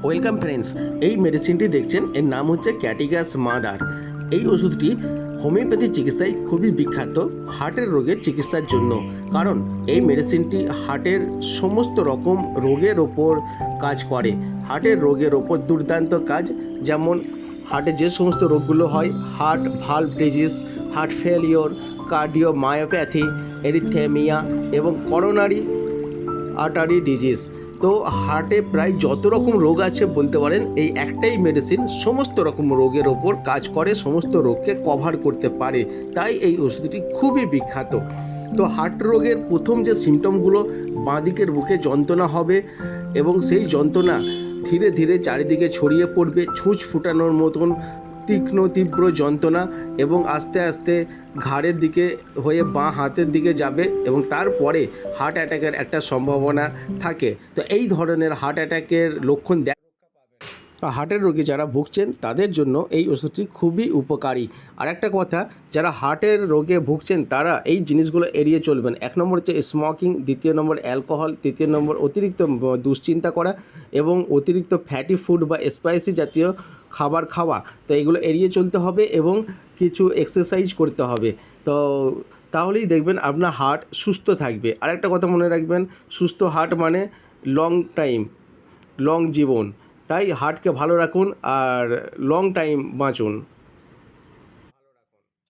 Welcome friends, এই মেডিসিনটি দেখছেন এর নাম হচ্ছে ক্যাটিগাস মাদার। এই ওষুধটি হোমিওপ্যাথি চিকিৎসায় খুবই বিখ্যাত হার্টের রোগের চিকিৎসার জন্য। কারণ এই মেডিসিনটি হার্টের সমস্ত রকম রোগের ওপর কাজ করে। হার্টের রোগের ওপর দুর্দান্ত কাজ, যেমন হার্টে যে সমস্ত রোগগুলো হয়, heart valve disease, heart failure, cardiomyopathy, arrhythmia এবং করোনারি আর্টারি ডিজিজ। তো হার্টে প্রায় যত রকম রোগ আছে বলতে পারেন এই একটাই মেডিসিন সমস্ত রকম রোগের ওপর কাজ করে, সমস্ত রোগকে কভার করতে পারে। তাই এই ওষুধটি খুবই বিখ্যাত। তো হার্ট রোগের প্রথম যে সিমটমগুলো, বাঁদিকের বুকে যন্ত্রণা হবে এবং সেই যন্ত্রণা ধীরে ধীরে চারিদিকে ছড়িয়ে পড়বে, ছুঁচ ফুটানোর মতন তীক্ষ্ণ তীব্র যন্ত্রণা, এবং আস্তে আস্তে ঘাড়ের দিকে হয়ে বাঁ হাতের দিকে যাবে এবং তারপরে হার্ট অ্যাটাকের একটা সম্ভাবনা থাকে। তো এই ধরনের হার্ট অ্যাটাকের লক্ষণ হার্টের রোগী যারা ভুগছেন তাদের জন্য এই ওষুধটি খুবই উপকারী। আর একটা কথা, যারা হার্টের রোগে ভুগছেন তারা এই জিনিসগুলো এড়িয়ে চলবেন। 1 নম্বর হচ্ছে স্মোকিং, 2 নম্বর অ্যালকোহল, 3 নম্বর অতিরিক্ত দুশ্চিন্তা করা এবং অতিরিক্ত ফ্যাটি ফুড বা স্পাইসি জাতীয় খাবার খাওয়া। তো এগুলো এড়িয়ে চলতে হবে এবং কিছু এক্সারসাইজ করতে হবে। তো তাহলেই দেখবেন আপনার হার্ট সুস্থ থাকবে। আর একটা কথা মনে রাখবেন, সুস্থ হার্ট মানে লং টাইম, লং জীবন। তাই হার্টকে ভালো রাখুন আর লং টাইম বাঁচুন।